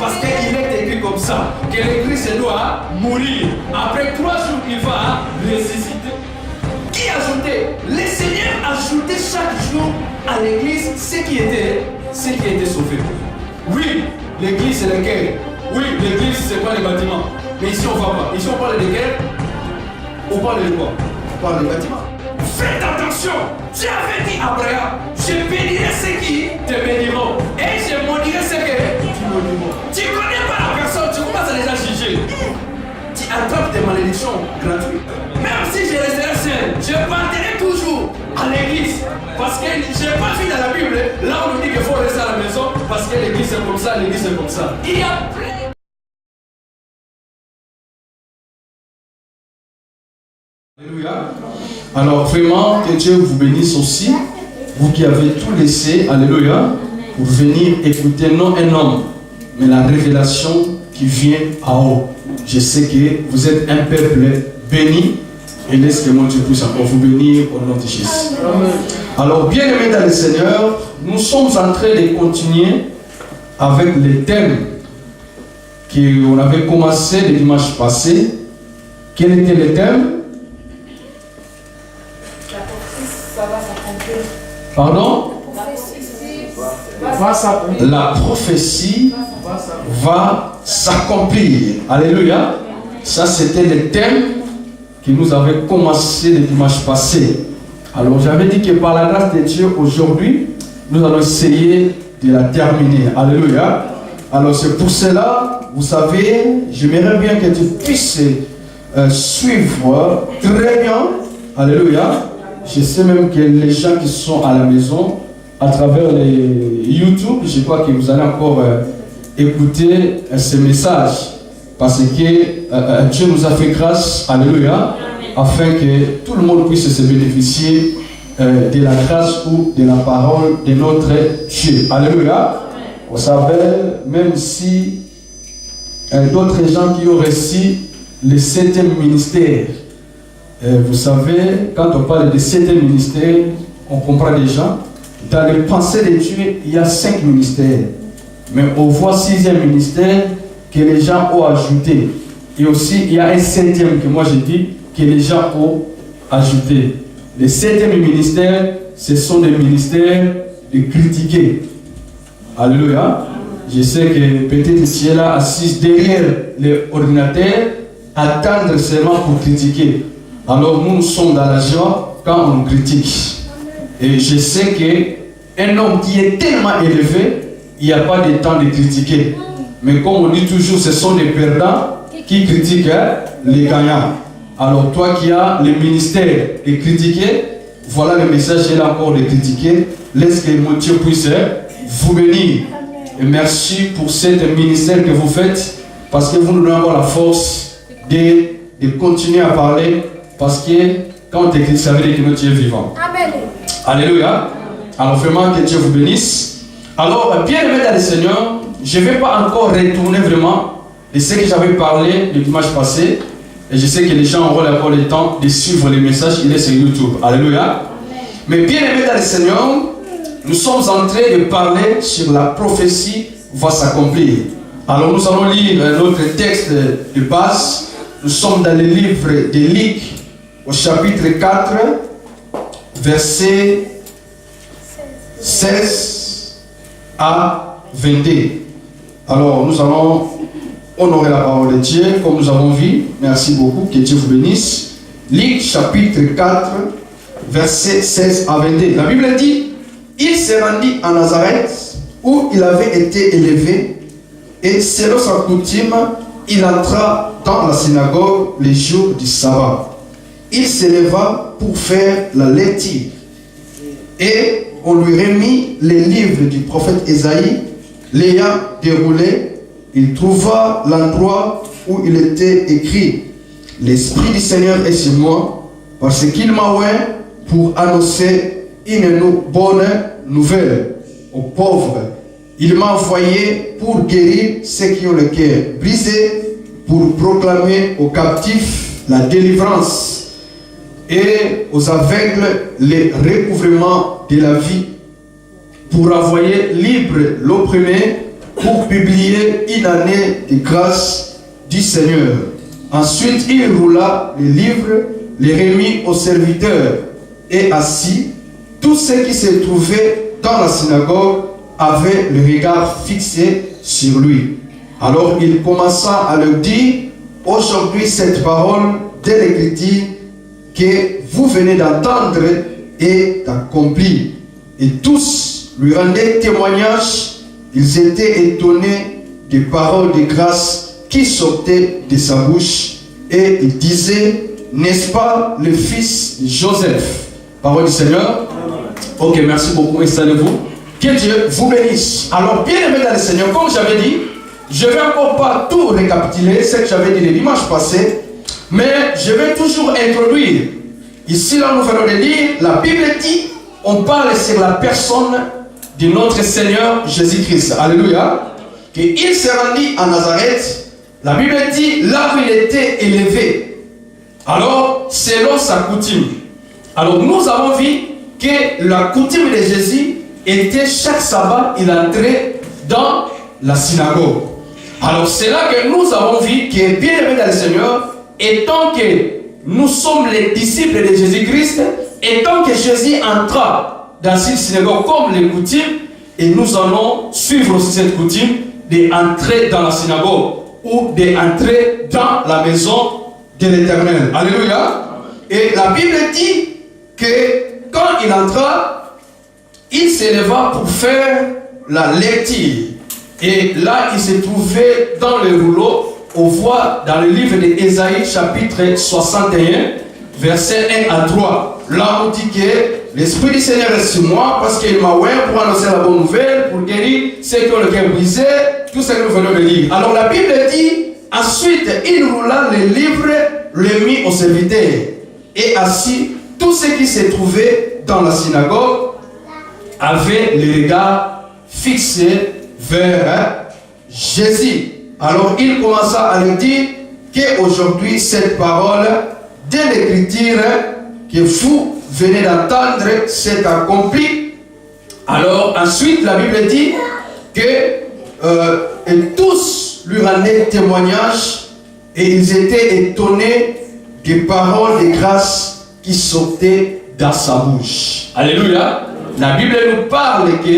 Parce qu'il est écrit comme ça, que le Christ doit mourir. Après 3 jours, il va ressusciter. Qui ajoutait? Le Seigneur ajoutait chaque jour à l'église ce qui était sauvé. Oui, l'église c'est le cœur. Oui, l'église c'est pas les bâtiments. Mais ici on ne va pas. Ici on parle de cœur. On parle de quoi? On parle des bâtiments. Faites attention. Dieu avait dit à Abraham, je bénirai ceux qui te béniront. Et je maudirai ceux que tu maudiras. Tu ne connais pas la personne, tu commences à déjà juger. Tu attrapes des malédictions gratuites. Même si je resterai seul, je partirai toujours à l'église. Parce que je n'ai pas vu dans la Bible, là on nous dit qu'il faut rester à la maison, parce que l'église c'est comme ça, l'église c'est comme ça. Il y a plein. Alléluia. Alors vraiment, que Dieu vous bénisse aussi, vous qui avez tout laissé, alléluia, pour venir écouter non un homme, mais la révélation qui vient en haut. Je sais que vous êtes un peuple béni, et laisse que mon Dieu puisse encore vous bénir au nom de Jésus. Alors, bien aimés dans le Seigneur, nous sommes en train de continuer avec les thèmes qu'on avait commencé le dimanche passé. Quel était le thème? Pardon? La prophétie va s'accomplir. Alléluia. Ça, c'était le thème que nous avions commencé le dimanche passé. Alors, j'avais dit que par la grâce de Dieu, aujourd'hui, nous allons essayer de la terminer. Alléluia. Alors, c'est pour cela, vous savez, j'aimerais bien que tu puisses suivre très bien. Alléluia. Je sais même que les gens qui sont à la maison, à travers les YouTube, je crois que vous allez encore écouter ce message. Parce que Dieu nous a fait grâce, alléluia, afin que tout le monde puisse se bénéficier de la grâce ou de la parole de notre Dieu. Alléluia. Vous savez, même si d'autres gens qui ont reçu le 7e ministère, vous savez, quand on parle de 7e ministère, on comprend déjà, dans les pensées de Dieu, il y a 5 ministères. Mais on voit 6e ministère que les gens ont ajouté. Et aussi, il y a un 7e que moi je dis que les gens ont ajouté. Les 7e ministères, ce sont des ministères de critiquer. Alléluia. Je sais que peut-être tu es là assis derrière l'ordinateur, attendre seulement pour critiquer. Alors nous sommes dans la joie quand on critique. Et je sais qu'un homme qui est tellement élevé, il n'y a pas de temps de critiquer. Mais comme on dit toujours, ce sont les perdants qui critiquent les gagnants. Alors toi qui as le ministère de critiquer, voilà le message là encore de critiquer. Laisse que mon Dieu puisse vous bénir. Et merci pour ce ministère que vous faites, parce que vous nous donnez la force de continuer à parler, parce que quand on écrit, ça veut dire que notre Dieu est vivant. Amen. Alléluia. Alors vraiment que Dieu vous bénisse. Alors, bien aimé dans le Seigneur, je ne vais pas encore retourner vraiment de ce que j'avais parlé le dimanche passé. Et je sais que les gens auront encore le temps de suivre les messages qu'il est sur YouTube. Alléluia. Amen. Mais bien aimé dans le Seigneur, nous sommes en train de parler sur la prophétie va s'accomplir. Alors nous allons lire notre texte de base. Nous sommes dans le livre de Luc, au chapitre 4, verset 16 à 22. Alors nous allons honorer la parole de Dieu comme nous avons vu. Merci beaucoup, que Dieu vous bénisse. Luc chapitre 4, verset 16 à 22. La Bible dit: il se rendit à Nazareth où il avait été élevé, et selon sa coutume, il entra dans la synagogue les jours du sabbat. Il s'éleva pour faire la lecture, et on lui remit les livres du prophète Ésaïe. L'ayant déroulé, il trouva l'endroit où il était écrit: l'Esprit du Seigneur est sur moi, parce qu'il m'a oint pour annoncer une bonne nouvelle aux pauvres. Il m'a envoyé pour guérir ceux qui ont le cœur brisé, pour proclamer aux captifs la délivrance et aux aveugles le recouvrement de la vie, pour envoyer libre l'opprimé pour publier une année de grâce du Seigneur. Ensuite, il roula les livres, les remit aux serviteurs et assis. Tous ceux qui se trouvaient dans la synagogue avaient le regard fixé sur lui. Alors il commença à leur dire: aujourd'hui, cette parole de l'Écriture que vous venez d'entendre est accomplie. Et tous lui rendaient témoignage. Ils étaient étonnés des paroles de grâce qui sortaient de sa bouche. Et ils disaient: n'est-ce pas le fils de Joseph? Parole du Seigneur. Ok, merci beaucoup. Installez-vous. Que Dieu vous bénisse. Alors, bien aimés dans le Seigneur, comme j'avais dit, je ne vais encore pas tout récapituler, ce que j'avais dit le dimanche passé, mais je vais toujours introduire. Ici, là, nous venons de lire, la Bible dit, on parle sur la personne de notre Seigneur Jésus-Christ. Alléluia. Qu'il s'est rendu à Nazareth. La Bible dit, là où il était élevé. Alors, selon sa coutume. Alors, nous avons vu que la coutume de Jésus était chaque sabbat, il entrait dans la synagogue. Alors, c'est là que nous avons vu que, bien aimé dans le Seigneur, étant que nous sommes les disciples de Jésus-Christ, étant que Jésus entra dans une synagogue comme les coutumes, et nous allons suivre aussi cette coutume d'entrer dans la synagogue ou d'entrer dans la maison de l'Éternel. Alléluia. Et la Bible dit que quand il entra, il s'éleva pour faire la lecture. Et là, il se trouvait dans le rouleau. On voit dans le livre d'Ésaïe, chapitre 61, versets 1 à 3. Là, on dit que l'Esprit du Seigneur est sur moi parce qu'il m'a oint pour annoncer la bonne nouvelle, pour guérir ceux qui ont le cœur brisé, tout ce que nous venons de lire. Alors, la Bible dit, ensuite, il roula les livres, les mit au serviteur. Et assis, tous ceux qui se trouvaient dans la synagogue avaient les regards fixés vers Jésus. Alors il commença à leur dire qu'aujourd'hui cette parole de l'Écriture que vous venez d'entendre s'est accomplie. Alors ensuite la Bible dit que et tous lui rendaient témoignage et ils étaient étonnés des paroles de grâce qui sortaient dans sa bouche. Alléluia. La Bible nous parle que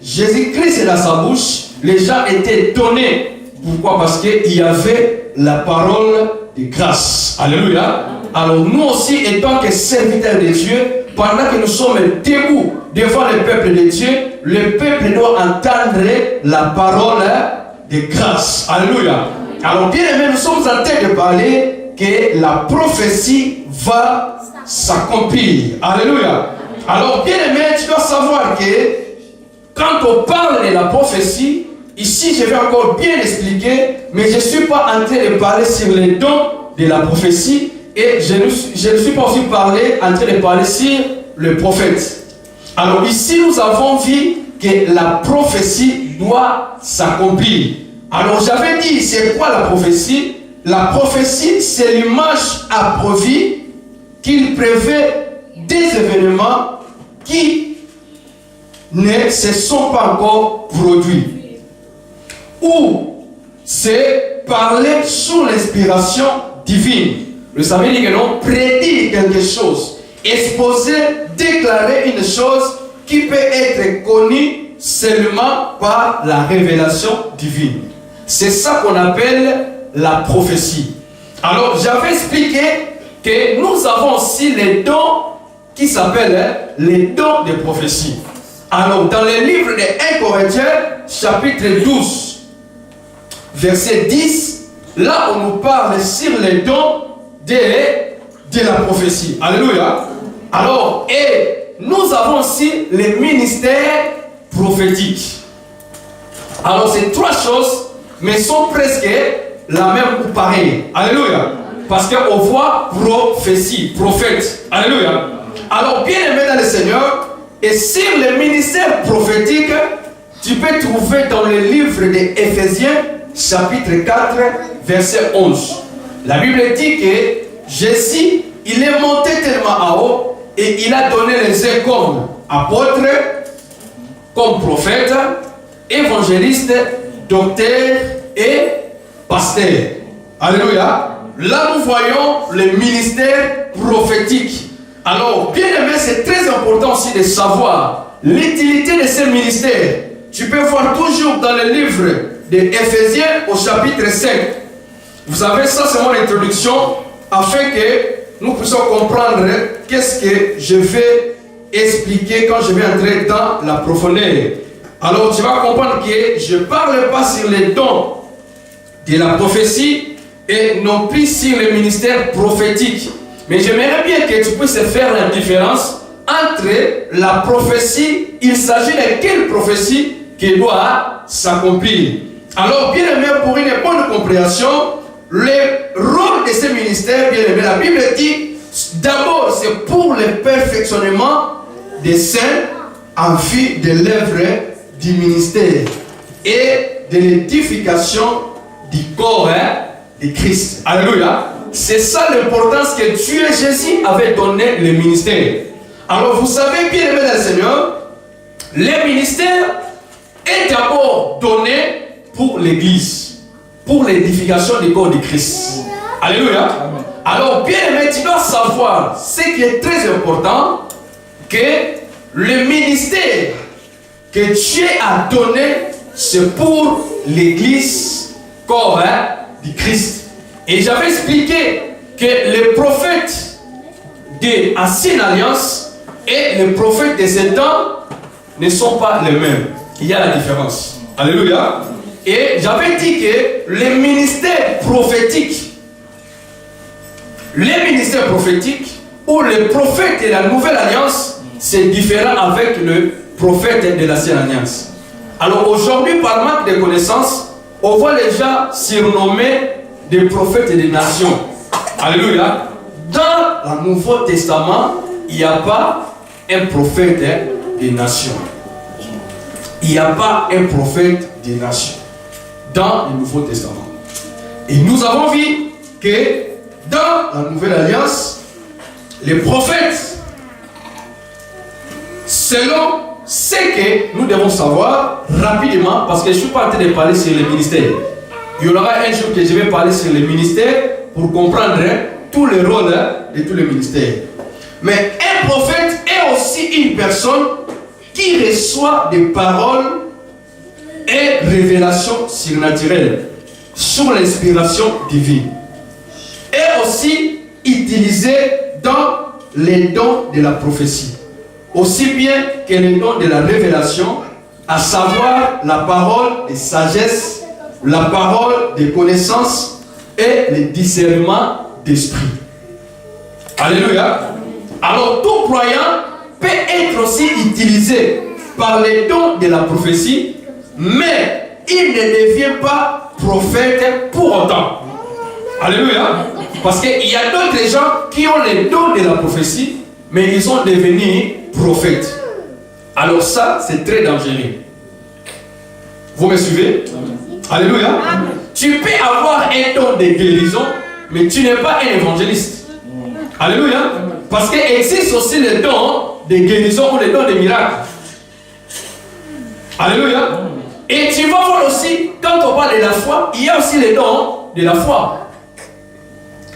Jésus-Christ est dans sa bouche. Les gens étaient étonnés. Pourquoi? Parce qu'il y avait la parole de grâce. Alléluia. Alors nous aussi, étant que serviteurs de Dieu, pendant que nous sommes debout devant le peuple de Dieu, le peuple doit entendre la parole de grâce. Alléluia. Alors bien aimé, nous sommes en train de parler que la prophétie va s'accomplir. Alléluia. Alors bien aimé, tu dois savoir que quand on parle de la prophétie, ici je vais encore bien expliquer, mais je ne suis pas en train de parler sur les dons de la prophétie et je ne suis pas aussi en train de parler sur le prophète. Alors ici nous avons vu que la prophétie doit s'accomplir. Alors j'avais dit, c'est quoi la prophétie? La prophétie, c'est l'image approuvée qu'il prévait des événements qui ne se sont pas encore produits. Ou c'est parler sous l'inspiration divine. Vous savez dire que l'on prédit quelque chose, exposer, déclarer une chose qui peut être connue seulement par la révélation divine. C'est ça qu'on appelle la prophétie. Alors j'avais expliqué que nous avons aussi les dons qui s'appellent les dons de prophétie. Alors dans le livre de 1 Corinthiens, chapitre 12, verset 10, là on nous parle sur les dons de la prophétie. Alléluia. Alors, et nous avons aussi les ministères prophétiques. Alors ces trois choses, mais sont presque la même ou pareille. Alléluia. Parce qu'on voit prophétie, prophète. Alléluia. Alors, bien aimé dans le Seigneur, et sur le ministère prophétique, tu peux trouver dans le livre d'Éphésiens, chapitre 4, verset 11. La Bible dit que Jésus, il est monté tellement en haut et il a donné les uns comme apôtres, comme prophètes, évangélistes docteur et pasteur. Alléluia. Là, nous voyons le ministère prophétique. Alors, bien aimé, c'est très important aussi de savoir l'utilité de ce ministère. Tu peux voir toujours dans le livre d'Éphésiens au chapitre 5. Vous savez, ça c'est mon introduction afin que nous puissions comprendre qu'est-ce que je vais expliquer quand je vais entrer dans la profondeur. Alors, tu vas comprendre que je ne parle pas sur les dons de la prophétie et non plus sur le ministère prophétique. Mais j'aimerais bien que tu puisses faire la différence entre la prophétie, il s'agit de quelle prophétie qui doit s'accomplir. Alors, bien aimé, pour une bonne compréhension, le rôle de ce ministère, bien aimé, la Bible dit, d'abord, c'est pour le perfectionnement des saints en vue de l'œuvre du ministère et de l'édification du corps de Christ. Alléluia. C'est ça l'importance que Dieu Jésus avait donné le ministère. Alors vous savez, bien aimé dans le Seigneur, le ministère est d'abord donné pour l'église, pour l'édification du corps de Christ. Alléluia. Amen. Alors bien aimé, tu dois savoir ce qui est très important, que le ministère que Dieu a donné, c'est pour l'église, corps du Christ. Et j'avais expliqué que les prophètes de l'Ancienne Alliance et les prophètes de ces temps ne sont pas les mêmes. Il y a la différence. Alléluia. Et j'avais dit que le ministère prophétique ou le prophète de la Nouvelle Alliance, c'est différent avec le prophète de l'Ancienne Alliance. Alors aujourd'hui, par manque de connaissances, on voit les gens surnommés des prophètes des nations. Alléluia. Dans le Nouveau Testament, il n'y a pas un prophète des nations. Il n'y a pas un prophète des nations dans le Nouveau Testament. Et nous avons vu que dans la Nouvelle Alliance, les prophètes, selon ce que nous devons savoir rapidement, parce que je ne suis pas en train de parler sur le ministère. Il y aura un jour que je vais parler sur le ministère pour comprendre tous les rôles de tous les ministères. Mais un prophète est aussi une personne qui reçoit des paroles et révélations surnaturelles sous l'inspiration divine. Et aussi utilisé dans les dons de la prophétie. Aussi bien que les dons de la révélation, à savoir la parole de sagesse, la parole de connaissance et le discernement d'esprit. Alléluia. Alors tout croyant peut être aussi utilisé par les dons de la prophétie, mais il ne devient pas prophète pour autant. Alléluia. Parce qu'il y a d'autres gens qui ont les dons de la prophétie, mais ils sont devenus prophètes. Alors ça, c'est très dangereux. Vous me suivez? Alléluia. Amen. Tu peux avoir un don de guérison, mais tu n'es pas un évangéliste. Alléluia. Parce qu'il existe aussi les dons de guérison ou les dons de miracles. Alléluia. Et tu vas voir aussi, quand on parle de la foi, il y a aussi les dons de la foi.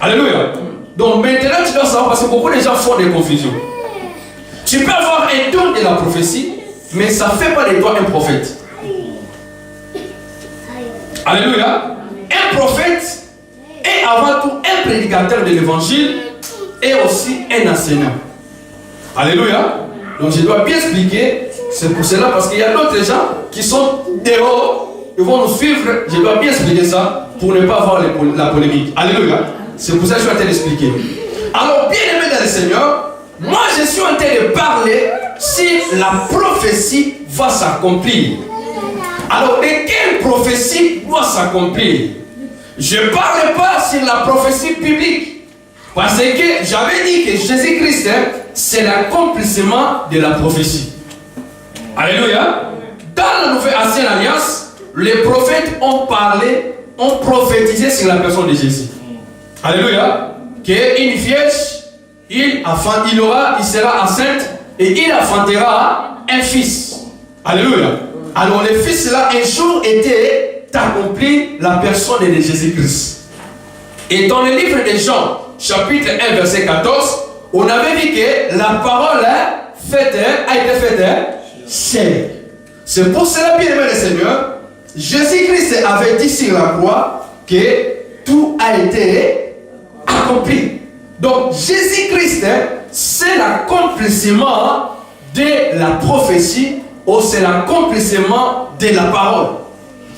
Alléluia. Donc maintenant tu dois savoir, parce que beaucoup de gens font des confusions. Tu peux avoir un don de la prophétie, mais ça ne fait pas de toi un prophète. Alléluia. Un prophète est avant tout un prédicateur de l'évangile et aussi un enseignant. Alléluia. Donc je dois bien expliquer. C'est pour cela, parce qu'il y a d'autres gens qui sont dehors, ils vont nous suivre. Je dois bien expliquer ça pour ne pas avoir la polémique. Alléluia. C'est pour ça que je suis en train d'expliquer. Alors, bien aimé dans le Seigneur, moi je suis en train de parler si la prophétie va s'accomplir. Alors, de quelle prophétie doit s'accomplir? Je ne parle pas sur la prophétie publique. Parce que j'avais dit que Jésus-Christ, c'est l'accomplissement de la prophétie. Alléluia. Dans la Nouvelle Ancienne Alliance, les prophètes ont parlé, ont prophétisé sur la personne de Jésus. Alléluia. Qu'une vierge, il sera enceinte et il enfantera un fils. Alléluia. Alors le fils là un jour était accomplir la personne de Jésus-Christ. Et dans le livre de Jean, chapitre 1, verset 14, on avait vu que la parole a été faite chair. C'est pour cela, bien aimé le Seigneur, Jésus-Christ avait dit sur la croix que tout a été accompli. Donc Jésus-Christ, c'est l'accomplissement de la prophétie ou c'est l'accomplissement de la parole.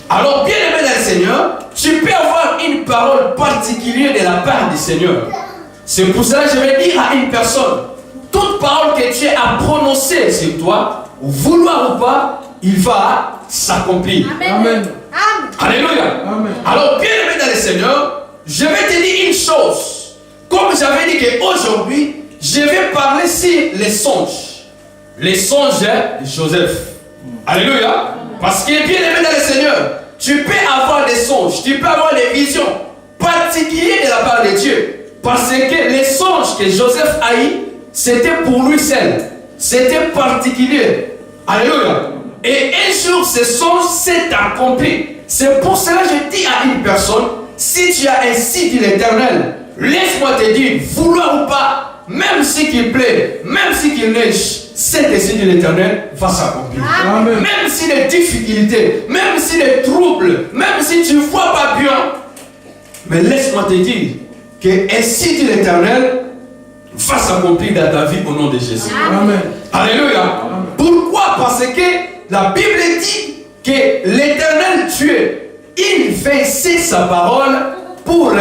Alors, bien aimé dans le Seigneur, tu peux avoir une parole particulière de la part du Seigneur. C'est pour cela que je vais dire à une personne, toute parole que tu as prononcée sur toi, vouloir ou pas, il va s'accomplir. Amen. Alléluia. Amen. Alors, bien aimé dans le Seigneur, je vais te dire une chose. Comme j'avais dit qu'aujourd'hui, je vais parler sur les songes. Les songes de Joseph. Alléluia. Parce que bien aimé dans le Seigneur, tu peux avoir des songes, tu peux avoir des visions particulières de la part de Dieu. Parce que les songes que Joseph a eu, c'était pour lui seul. C'était particulier. Alléluia. Et un jour, ce songe s'est accompli. C'est pour cela que je dis à une personne, si tu as un signe de l'Éternel, laisse-moi te dire, vouloir ou pas, même si qu'il plaît, même si qu'il neige, cet signe de l'Éternel va s'accomplir. Même si les difficultés, même si les troubles, même si tu ne vois pas bien, mais laisse-moi te dire qu'un signe de l'Éternel va s'accomplir dans ta vie au nom de Jésus. Amen. Alléluia. Amen. Pourquoi? Parce que la Bible dit que l'Éternel Dieu, il veille sa parole pour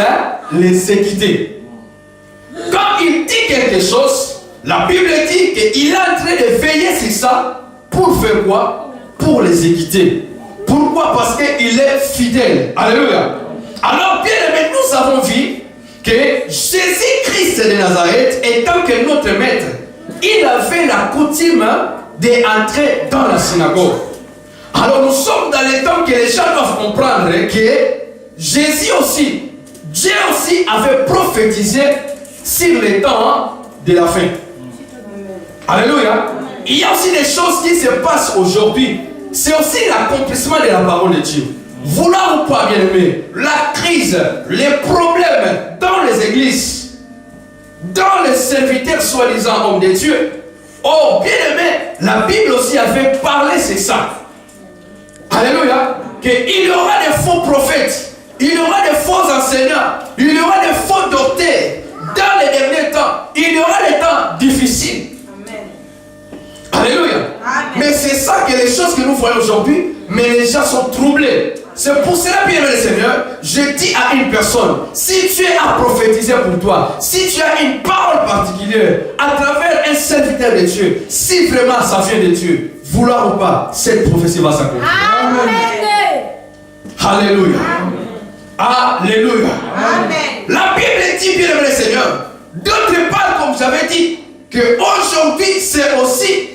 l'exécuter. Quand il dit quelque chose, la Bible dit qu'il est en train de veiller sur ça pour faire quoi? Pour l'exécuter. Pourquoi? Parce qu'il est fidèle. Alléluia. Alors bien aimé, nous avons vu que Jésus-Christ de Nazareth, étant que notre maître, il avait la coutume d'entrer dans la synagogue. Alors nous sommes dans les temps que les gens doivent comprendre que Jésus aussi, Dieu aussi avait prophétisé sur les temps de la fin. Alléluia. Il y a aussi des choses qui se passent aujourd'hui. C'est aussi l'accomplissement de la parole de Dieu. Vouloir ou pas, bien aimé, la crise, les problèmes dans les églises, dans les serviteurs soi-disant hommes de Dieu. Oh, bien aimé, la Bible aussi avait parlé, c'est ça. Alléluia. Qu'il y aura des faux prophètes, il y aura des faux enseignants, il y aura des faux docteurs. Dans les derniers temps, il y aura des temps difficiles. Amen. Alléluia. Amen. Mais c'est ça que les choses que nous voyons aujourd'hui, mais les gens sont troublés. C'est pour cela, bien aimé le Seigneur, je dis à une personne, si tu es à prophétiser pour toi, si tu as une parole particulière à travers un serviteur de Dieu, si vraiment ça vient de Dieu, vouloir ou pas, cette prophétie va s'accomplir. Amen. Alléluia. Amen. Alléluia. Amen. La Bible dit, bien aimé le Seigneur, d'autre part, comme j'avais dit, qu'aujourd'hui, c'est aussi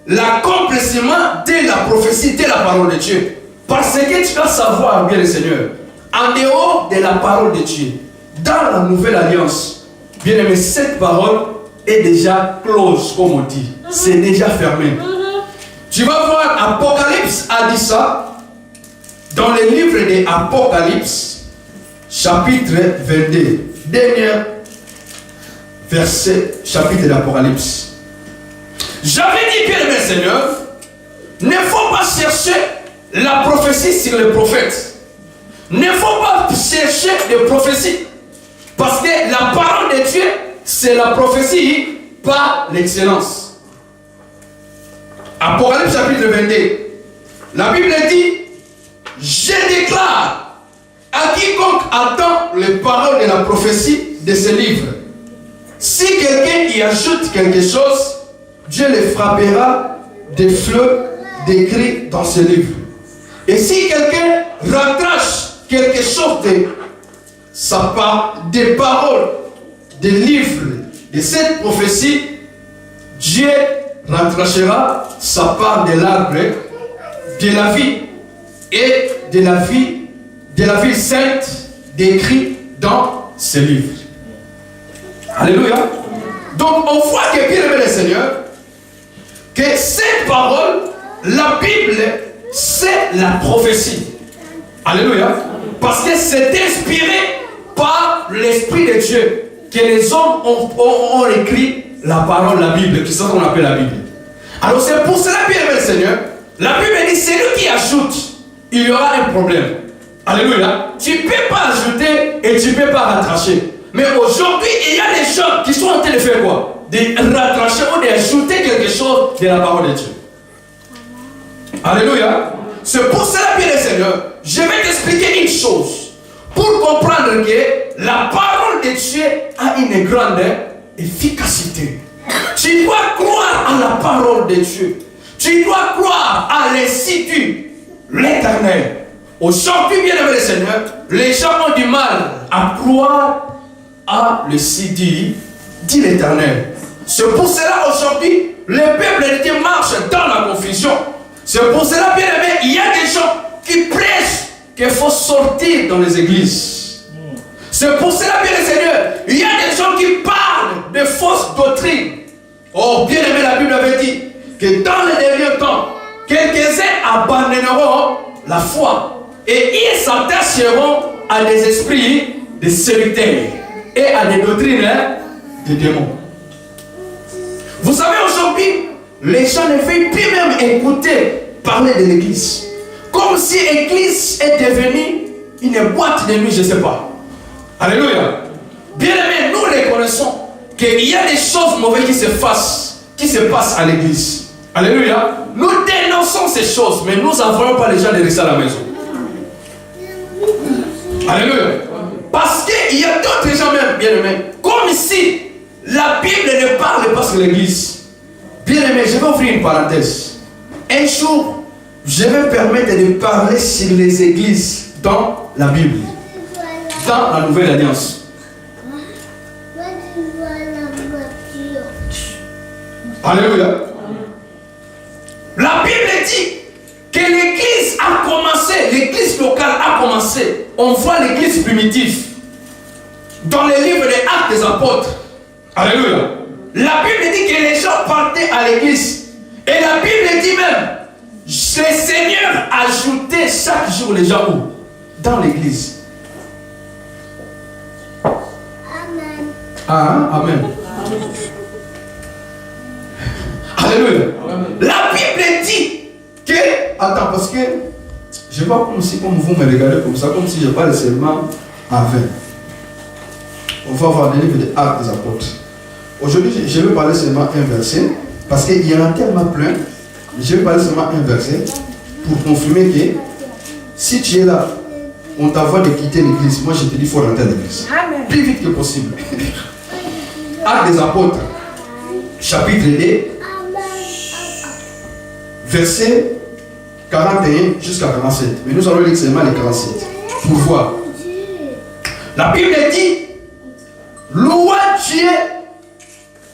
l'accomplissement de la prophétie, de la parole de Dieu. Parce que tu dois savoir, bien le Seigneur, en dehors de la parole de Dieu, dans la nouvelle alliance, bien aimé, cette parole est déjà close, comme on dit. C'est déjà fermé. Tu vas voir, Apocalypse a dit ça dans le livre de Apocalypse, chapitre 22, dernier verset, chapitre d'Apocalypse. J'avais dit, bien aimé Seigneur, ne faut pas chercher la prophétie sur les prophètes. Ne faut pas chercher des prophéties. Parce que la parole de Dieu, c'est la prophétie par l'excellence. Apocalypse chapitre 22. La Bible dit, je déclare à quiconque attend les paroles de la prophétie de ce livre. Si quelqu'un y ajoute quelque chose, Dieu le frappera des fleurs décrites dans ce livre. Et si quelqu'un retranche quelque chose de sa part, des paroles, des livres, de cette prophétie, Dieu retranchera sa part de l'arbre de la vie et de la vie sainte décrite dans ce livre. Alléluia. Donc on voit que, bien aimé le Seigneur, que cette parole, la Bible, c'est la prophétie. Alléluia. Parce que c'est inspiré par l'Esprit de Dieu que les hommes ont écrit la parole, la Bible, qui est ce qu'on appelle la Bible. Alors c'est pour cela, bien aimé le Seigneur, la Bible dit, c'est lui qui ajoute, il y aura un problème. Alléluia. Tu ne peux pas ajouter et tu ne peux pas rattracher. Mais aujourd'hui, il y a des gens qui sont en train de faire quoi? De rattracher ou d'ajouter quelque chose de la parole de Dieu. Alléluia. C'est pour cela, bien le Seigneur, je vais t'expliquer une chose. Pour comprendre que la parole de Dieu a une grande efficacité. Tu dois croire à la parole de Dieu. Tu dois croire à l'Institut, l'Éternel. Aujourd'hui, bien aimé le Seigneur, les gens ont du mal à croire à l'Institut, dit l'Éternel. C'est pour cela aujourd'hui, le peuple de Dieu marche dans la confusion. C'est pour cela, bien aimé, il y a des gens qui prêchent qu'il faut sortir dans les églises. C'est pour cela, bien le Seigneur, il y a des gens qui parlent de fausses doctrines. Oh, bien aimé, la Bible avait dit que dans les derniers temps, quelques-uns abandonneront la foi et ils s'attacheront à des esprits de séducteurs et à des doctrines de démons. Vous savez, aujourd'hui, les gens ne veulent plus même écouter parler de l'église. Comme si l'église est devenue une boîte de nuit, je ne sais pas. Alléluia. Bien aimé, nous reconnaissons qu'il y a des choses mauvaises qui se passent à l'église. Alléluia. Nous dénonçons ces choses, mais nous n'envoyons pas les gens de rester à la maison. Alléluia. Parce qu'il y a d'autres gens même, bien aimés, comme si la Bible ne parle pas sur l'église. Bien aimé, je vais ouvrir une parenthèse. Un jour, je vais permettre de parler sur les églises dans la Bible, dans la Nouvelle Alliance. Alléluia. La Bible dit que l'église a commencé, l'église locale a commencé. On voit l'église primitive dans les livres des Actes des Apôtres. Alléluia. La Bible dit que les gens partaient à l'église. Et la Bible dit même, le Seigneur ajoutait chaque jour les gens où? Dans l'église. Amen. Ah, amen. Alléluia. La Bible dit que... Attends, parce que je ne vais pas commencer comme vous me regardez comme ça, comme si je parle seulement à 20. On va voir le livre des Actes des Apôtres. Aujourd'hui, je vais parler seulement un verset, parce qu'il y en a tellement plein. Je vais parler seulement un verset pour confirmer que si tu es là, on t'envoie de quitter l'église. Moi, je te dis qu'il faut rentrer à l'église. Plus vite que possible. Actes des Apôtres, chapitre 2, verset 41 jusqu'à 47. Mais nous allons lire seulement les 47 pour voir. La Bible dit, louez Dieu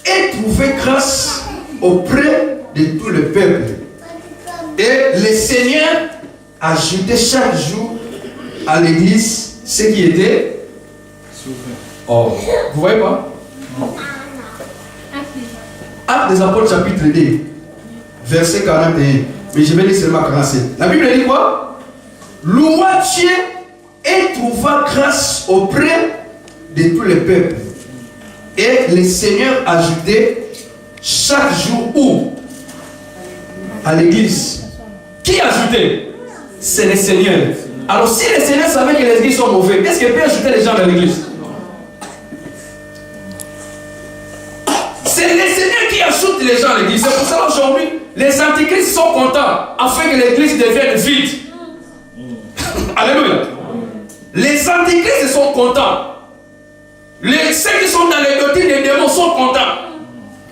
et trouvez grâce auprès de tout le peuple. Et le Seigneur ajoutait chaque jour à l'église ce qui était sauvé. Oh, vous voyez pas? Actes des Apôtres chapitre 2, verset 41. Mais je vais lire seulement 47. La Bible dit quoi? Louez Dieu et trouva grâce auprès de tout le peuple. Et le Seigneur ajoutait chaque jour où? À l'église. Qui ajoutait? C'est le Seigneur. Alors si le Seigneur savait que les églises sont mauvaises, est-ce qu'il peut ajouter les gens dans l'église? C'est le Seigneur qui ajoute les gens à l'église. C'est pour ça qu'aujourd'hui, les antichrists sont contents afin que l'église devienne vide. Alléluia. Les antichrists sont contents. Ceux qui sont dans les doctrines des démons sont contents.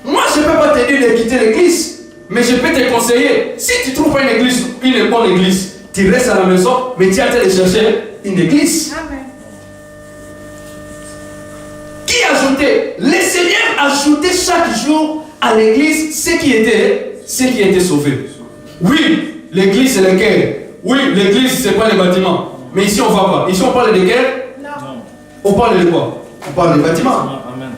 Moi, je ne peux pas te dire de quitter l'église, mais je peux te conseiller. Si tu ne trouves pas une église, une bonne église, tu restes à la maison, mais tu es en train de chercher une église. Amen. Qui ajoutait? Le Seigneur ajoutait chaque jour à l'église ce qui était sauvé. Oui, l'église c'est le cœur. Oui, l'église c'est pas les bâtiments. Mais ici on ne va pas. Ici on parle de cœur? Non. On parle de quoi? On parle des bâtiments. Amen.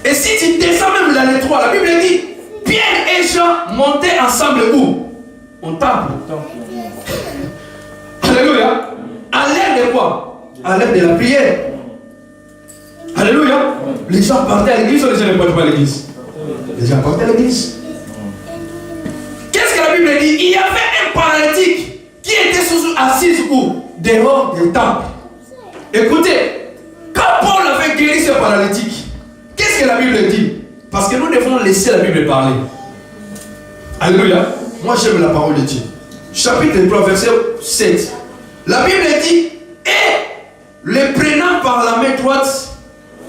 Et si tu descends même dans les trois, la Bible dit Pierre et Jean montaient ensemble où? Au temple. Alléluia. l'ère de quoi? À l'ère de la prière. Alléluia. Les gens partaient à l'église ou les gens ne partaient pas à l'église? Les gens partaient à l'église. Qu'est-ce que la Bible dit? Il y avait un paralytique qui était assis où? Dehors du temple. Écoutez, quand Paul avait guéri ce paralytique, qu'est-ce que la Bible dit? Parce que nous devons laisser la Bible parler. Alléluia. Moi j'aime la parole de Dieu. Chapitre 3, verset 7. La Bible dit, et le prenant par la main droite,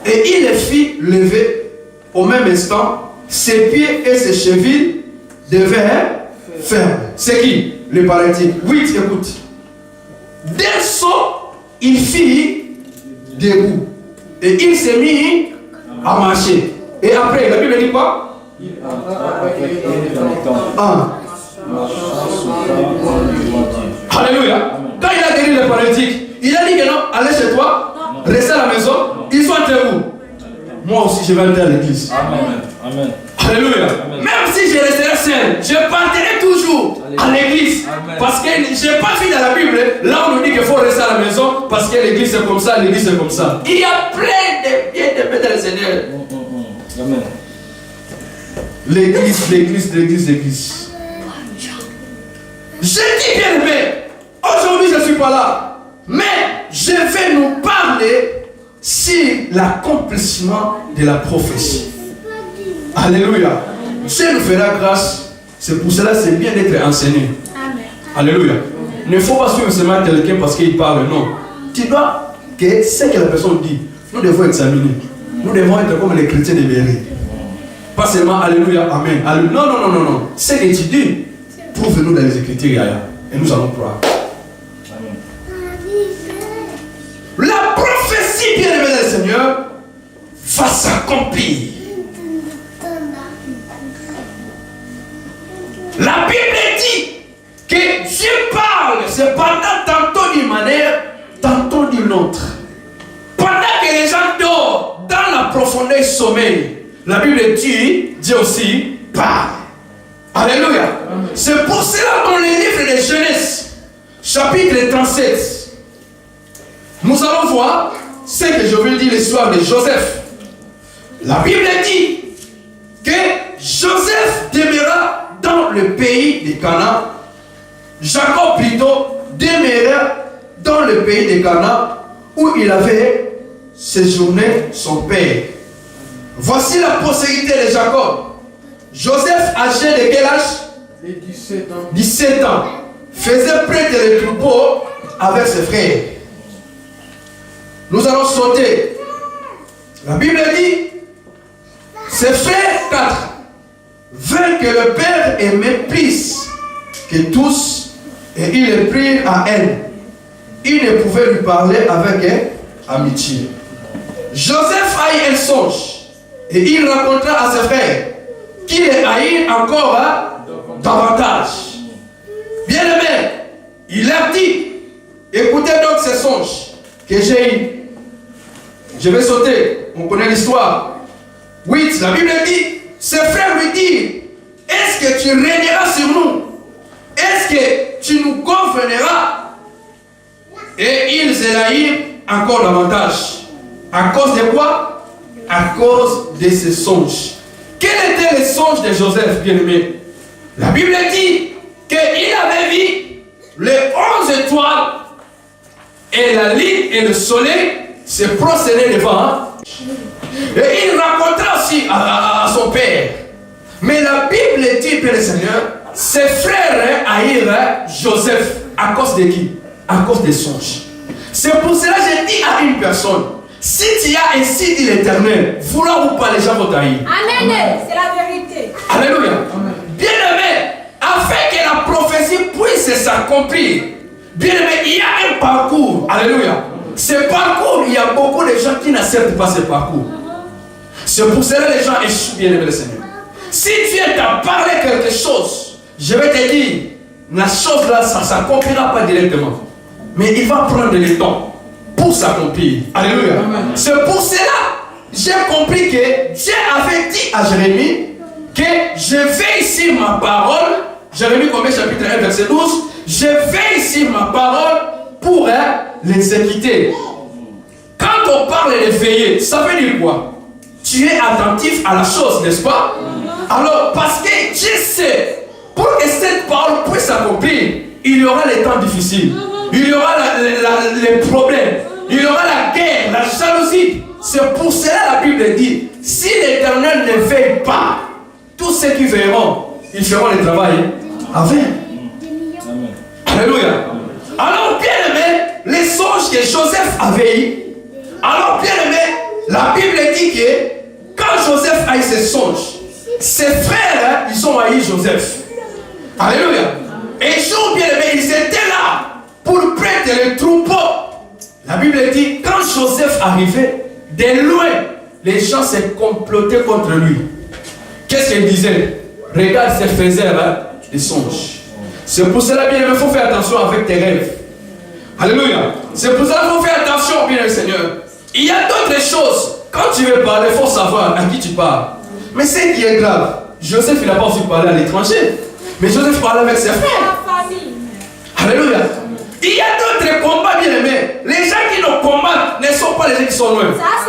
et il les fit lever au même instant, ses pieds et ses chevilles devinrent fermes. C'est qui? Le paralytique. 8, écoute. D'un saut, il fit debout. Et il s'est mis à marcher. Et après, la Bible dit quoi? Alléluia. Quand il a guéri le paralytique, il a dit que non, allez chez toi, restez à la maison, ils sont entre vous. Moi aussi, je vais aller à l'église. Amen. Amen. Alléluia. Amen. Même si je resterai seul, je partirai toujours à l'église. Parce que je n'ai pas vu dans la Bible, là on nous dit qu'il faut rester à la maison parce que l'église c'est comme ça, l'église c'est comme ça. Il y a plein de biens de paix dans le Seigneur. Amen. L'église, l'église, l'église, l'église. Je dis bien aimé, aujourd'hui je ne suis pas là, mais je vais nous parler sur l'accomplissement de la prophétie. Alléluia. Dieu nous fera grâce. C'est pour cela c'est bien d'être enseigné. Amen. Alléluia. Il ne faut pas suivre seulement quelqu'un parce qu'il parle. Non. Tu dois que ce que la personne dit, nous devons examiner. Nous devons être comme les chrétiens de Béry. Pas seulement Alléluia, Amen. Alléluia. Non, non, non, non, non. Ce que tu dis, prouve-nous dans les Écritures. Et nous allons croire. Amen. La prophétie bien-aimée du Seigneur va s'accomplir. La Bible dit que Dieu parle cependant tantôt d'une manière, tantôt d'une autre. Pendant que les gens dorment dans la profondeur du sommeil, la Bible dit, Dieu aussi parle. Alléluia. C'est pour cela dans le livre de Genèse, chapitre 37, nous allons voir ce que je veux dire l'histoire de Joseph. La Bible dit que Joseph demeura dans le pays de Canaan. Jacob plutôt demeura dans le pays de Canaan où il avait séjourné son père. Voici la postérité de Jacob. Joseph, âgé de quel âge? 17 ans. 17 ans. Faisait prêter les troupeaux avec ses frères. Nous allons sauter. La Bible dit, ses frères 4 veulent que le père aimait plus que tous, et ils le prirent à elle. Il ne pouvait lui parler avec amitié. Joseph a eu un songe, et il raconta à ses frères qu'il les haït encore davantage. Bien aimé, il a dit, écoutez donc ces songes que j'ai eu. Je vais sauter, on connaît l'histoire. 8, la Bible dit, ses frères lui disent, est-ce que tu régneras sur nous? Est-ce que tu nous gouverneras? Et ils élairent encore davantage. À cause de quoi? À cause de ces songes. Quel était le songe de Joseph, bien-aimé? La Bible dit qu'il avait vu les 11 étoiles et la lune et le soleil se prosterner devant. Et il raconta aussi à son père. Mais la Bible dit, Père Seigneur, ses frères haïrent Joseph à cause de qui? À cause des songes. C'est pour cela que j'ai dit à une personne, si tu as ainsi dit l'Éternel, vouloir ou pas, les gens vont t'haïr. Amen, c'est la vérité. Alléluia. Bien-aimé, afin que la prophétie puisse s'accomplir, bien-aimé, il y a un parcours. Alléluia. Ce parcours, il y a beaucoup de gens qui n'acceptent pas ce parcours. C'est pour cela que les gens échouent, bien-aimé le Seigneur. Si Dieu t'a parlé quelque chose, je vais te dire, la chose là, ça ne s'accomplira pas directement. Mais il va prendre le temps pour s'accomplir. Alléluia. C'est pour cela j'ai compris que Dieu avait dit à Jérémie que je vais ici ma parole. Jérémie combien chapitre 1 verset 12. Je vais ici ma parole pour l'exécuter. Quand on parle de veiller, ça veut dire quoi? Tu es attentif à la chose, n'est-ce pas? Alors, parce que Dieu sait, pour que cette parole puisse s'accomplir, il y aura les temps difficiles, il y aura les problèmes, il y aura la guerre, la jalousie. C'est pour cela la Bible dit, si l'Éternel ne veille pas, tous ceux qui verront, ils feront le travail avec. Alléluia. Alors, bien aimé, les songes que Joseph avait eu, alors bien aimé, la Bible dit que quand Joseph a eu ses songes, ses frères, ils ont haï Joseph. Alléluia. Et jour bien aimé, ils étaient là pour prêter le troupeau. La Bible dit, quand Joseph arrivait, de loin, les gens se complotaient contre lui. Qu'est-ce qu'ils disaient? Regarde ces frères, des songes. C'est pour cela, bien aimé, il faut faire attention avec tes rêves. Alléluia. C'est pour cela qu'il faut faire attention, bien aimé Seigneur. Il y a d'autres choses. Quand tu veux parler, il faut savoir à qui tu parles. Mais ce qui est grave, Joseph, il n'a pas aussi parlé à l'étranger. Mais Joseph parlait avec ses frères. Alléluia. Il y a d'autres combats, bien aimés. Les gens qui nous combattent ne sont pas les gens qui sont loin,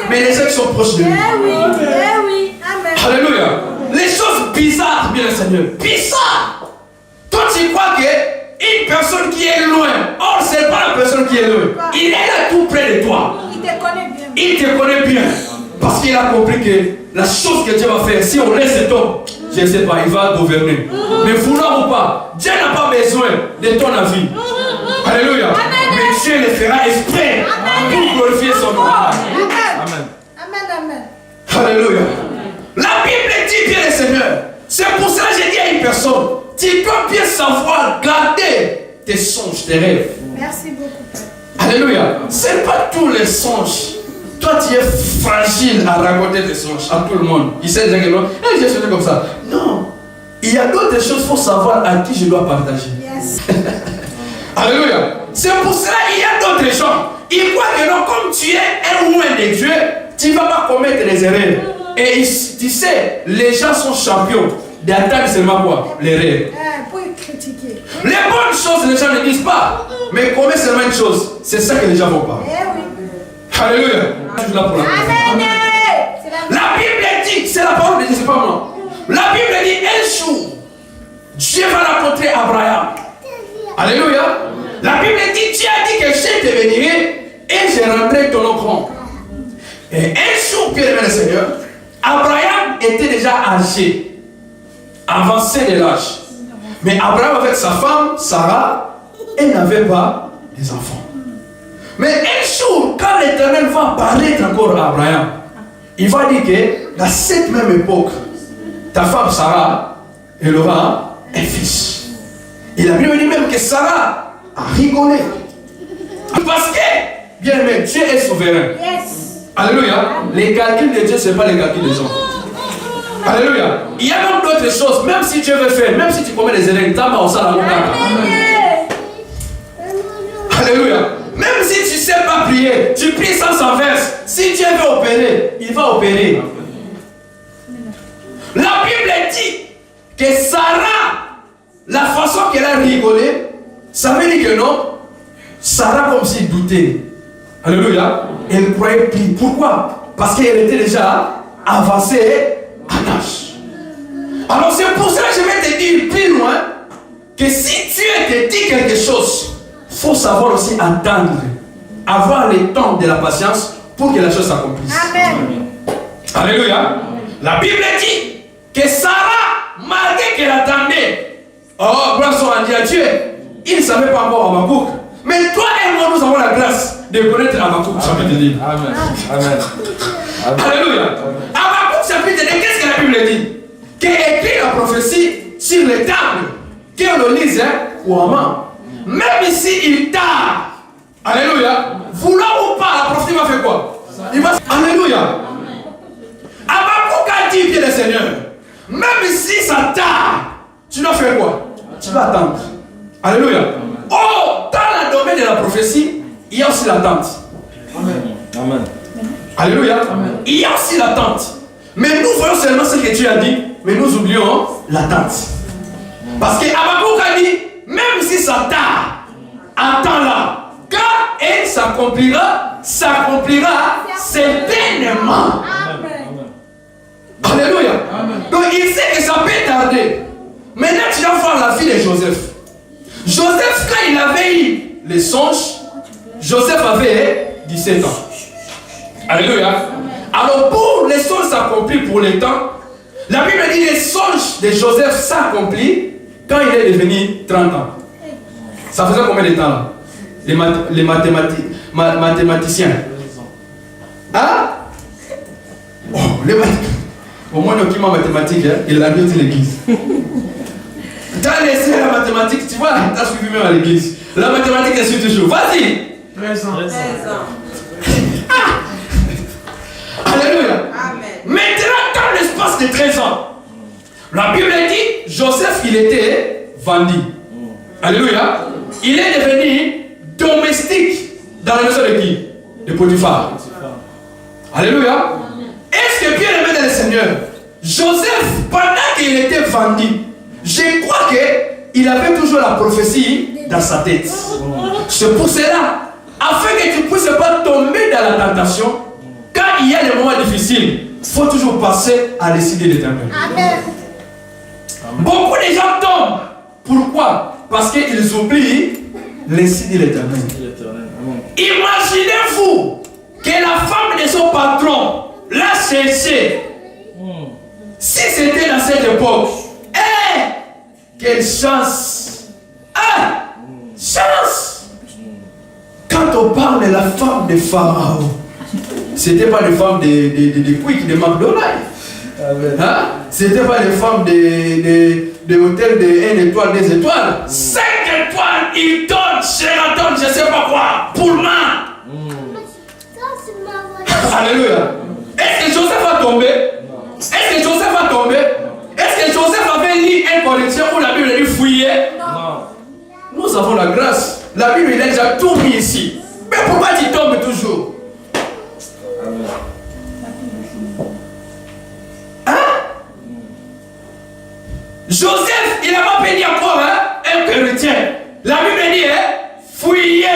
mais les gens qui sont proches de lui. Oui. Amen. Alléluia. Les choses bizarres, bien Seigneur. Bizarres. Toi, tu crois qu'une personne qui est loin, or, ce n'est pas la personne qui est loin. Il est là tout près de toi. Il te connaît bien. Il te connaît bien. Parce qu'il a compris que la chose que Dieu va faire, si on laisse cet homme, je ne sais pas, il va gouverner. Mais vouloir ou pas, Dieu n'a pas besoin de ton avis. Alléluia. Mais Dieu le fera exprès pour glorifier son nom. Amen. Alléluia. La Bible dit bien le Seigneur. C'est pour ça que j'ai dit à une personne, tu dois bien savoir garder tes songes, tes rêves. Merci beaucoup. Alléluia. Ce n'est pas tous les songes. Toi, tu es fragile à raconter tes songes à tout le monde. Il sait déjà que non, j'ai sonné comme ça. Non. Il y a d'autres choses, il faut savoir à qui je dois partager. Yes. Alléluia. C'est pour cela qu'il y a d'autres gens. Ils croient que non, comme tu es un loin de Dieu, tu ne vas pas commettre des erreurs. Et tu sais, les gens sont champions d'attendre seulement quoi? Les rêves. Pour critiquer. Les bonnes choses, les gens ne disent pas. Mais commettre seulement une chose, c'est ça que les gens vont pas. Alléluia. Amen. La Bible dit, c'est la parole de Dieu, c'est pas moi. La Bible dit, un jour, Dieu va rencontrer Abraham. Alléluia. La Bible dit, Dieu a dit que je te bénirai et je rendrai ton nom grand. Et un jour, bien aimé le Seigneur, Abraham était déjà âgé, avancé de l'âge. Mais Abraham avec sa femme, Sarah, elle n'avait pas des enfants. Mais un jour, quand l'Éternel va parler encore à Abraham, il va dire que dans cette même époque, ta femme Sarah, elle aura un fils. Et la Bible dit même que Sarah a rigolé. Parce que, bien aimé, Dieu est souverain. Yes. Alléluia. Les calculs de Dieu, ce n'est pas les calculs des hommes. Alléluia. Il y a même d'autres choses, même si Dieu veut faire, même si tu commets des erreurs, tu as mal au salaire. Alléluia. Même si tu ne sais pas prier, tu pries sans verse. Si Dieu veut opérer, il va opérer. La Bible dit que Sarah, la façon qu'elle a rigolé, ça veut dire que non, Sarah comme s'il doutait. Alléluia. Elle croyait plus. Pourquoi? Parce qu'elle était déjà avancée en âge. Alors c'est pour ça que je vais te dire plus loin que si Dieu te dit quelque chose, il faut savoir aussi attendre, avoir le temps de la patience pour que la chose s'accomplisse. Amen. Alléluia. La Bible dit que Sarah, malgré qu'elle attendait, oh, grâce à Dieu, il ne savait pas encore Habakkuk. Mais toi et moi, nous avons la grâce de connaître Habakkuk, chapitre 10. Amen. Alléluia. Habakkuk, chapitre 10, qu'est-ce que la Bible dit? Qu'il écrit la prophétie sur les tables, qu'on le lise couramment. Même si il tarde, alléluia, vouloir ou pas, la prophétie va faire quoi? Il va. Alléluia. Habakkuk a dit, bien le Seigneur, même si ça tarde, tu dois faire quoi? Tu vas attendre. Alléluia. Oh, dans le domaine de la prophétie, il y a aussi l'attente. Amen. Alléluia. Amen. Il y a aussi l'attente. Mais nous voyons seulement ce que Dieu a dit, mais nous oublions l'attente. Parce que Habakkuk a dit, même si ça tarde, attends-la. Car et s'accomplira certainement. Alléluia. Donc il sait que ça peut tarder. Maintenant tu vas voir la vie de Joseph. Joseph, quand il avait eu les songes, Joseph avait 17 ans. Alléluia. Alors pour les songes s'accomplir pour les temps, la Bible dit les songes de Joseph s'accomplissent quand il est devenu 30 ans. Ça faisait combien de temps là? Les mathématiciens. Hein? Oh, les mathématiciens. Au moins, le climat mathématique, hein, il a bien dit l'église. Tu as laissé la mathématique, tu vois, tu as suivi même à l'église. La mathématique, elle suit toujours. Vas-y. 13 ans. Alléluia. Amen. Maintenant, dans l'espace de 13 ans, la Bible dit, Joseph, il était vendu. Alléluia. Il est devenu domestique dans la maison de qui? De Potiphar. Alléluia. Est-ce que bien aimé dans le Seigneur, Joseph, pendant qu'il était vendu, je crois qu'il avait toujours la prophétie dans sa tête. C'est pour cela, afin que tu ne puisses pas tomber dans la tentation, quand il y a des moments difficiles, il faut toujours passer à décider d'éternel. Beaucoup de gens tombent. Pourquoi? Parce qu'ils oublient l'insigne de l'éternel. Imaginez-vous que la femme de son patron l'a cherché. Si c'était dans cette époque, quelle chance! Chance! Quand on parle de la femme de Pharaon, c'était pas les femmes de Quick, de McDonald's. Hein? C'était pas les femmes de hôtels de 1 étoile, 2 étoiles. 5 étoiles, ils donnent, Sheraton, je sais pas quoi, Pullman. Alléluia. Est-ce que Joseph a tombé? Est-ce que Joseph a tombé? Est-ce que Joseph avait lu un Corinthiens où la Bible dit fouiller? Non. Nous avons la grâce. La Bible a déjà tout mis ici. Mais pourquoi tu tombes toujours? Hein? Joseph, il n'a pas béni encore un chrétien. La Bible dit fouiller.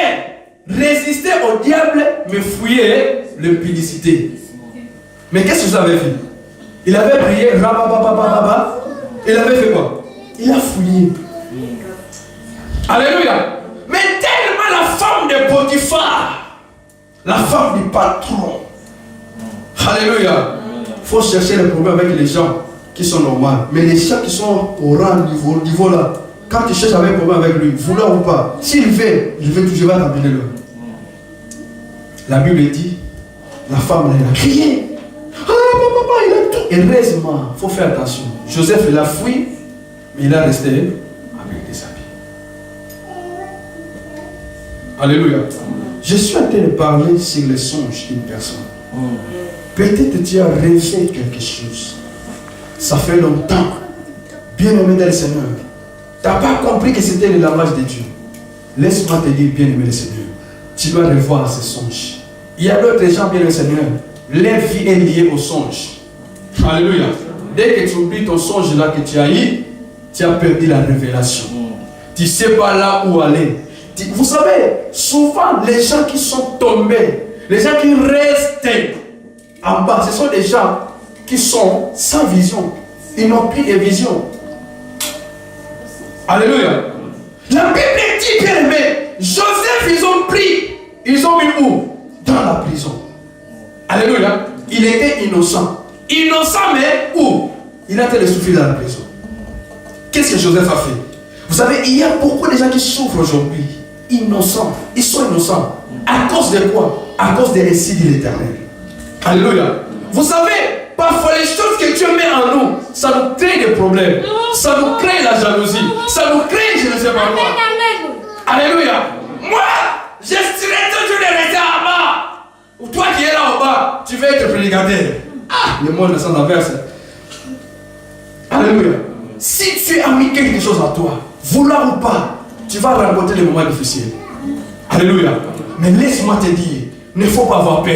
Résister au diable, mais fouiller l'impudicité. Mais qu'est-ce que vous avez fait? Il avait prié, rabababababa. Il avait fait quoi? Il a fouillé. Alléluia. Mais tellement la femme de Potiphar, la femme du patron. Alléluia. Il faut chercher les problèmes avec les gens qui sont normaux. Mais les gens qui sont au rang, niveau là, quand tu cherches avec un problème avec lui, vouloir ou pas, s'il veut, je vais t'amener là. La Bible dit, la femme elle a crié. Il a tout. Heureusement, il faut faire attention. Joseph, il a fui, mais il a resté avec des habits. Alléluia. Je suis en train de parler sur les songes d'une personne. Peut-être tu as rêvé quelque chose. Ça fait longtemps. Bien aimé dans le Seigneur. Tu n'as pas compris que c'était le langage de Dieu. Laisse-moi te dire, bien aimé le Seigneur. Tu dois revoir ces songes. Il y a d'autres gens, bien aimé le Seigneur. Leur vie est liée aux songes. Alléluia. Dès que tu oublies ton songe là que tu as eu, tu as perdu la révélation. Tu ne sais pas là où aller. Vous savez, souvent les gens qui sont tombés, les gens qui restent en bas, ce sont des gens qui sont sans vision. Ils n'ont plus de vision. Alléluia. La Bible dit, bien aimé, Joseph, ils ont pris, ils ont mis où? Dans la prison. Alléluia. Il était innocent. Innocent, mais où? Il a été souffrir dans la prison. Qu'est-ce que Joseph a fait? Vous savez, il y a beaucoup de gens qui souffrent aujourd'hui. Innocents. Ils sont innocents. À cause de quoi? À cause des récits de l'Éternel. Alléluia. Vous savez, parfois les choses que Dieu met en nous, ça nous crée des problèmes. Ça nous crée la jalousie. Ça nous crée, je ne sais pas quoi. Alléluia. Moi, j'estimerais toujours de rester en bas. Ou toi qui es là en bas, tu veux être prédicateur. Le monde ne s'en inverse. Alléluia. Si tu as mis quelque chose à toi, vouloir ou pas, tu vas rencontrer les moments difficiles. Alléluia. Mais laisse-moi te dire, il ne faut pas avoir peur.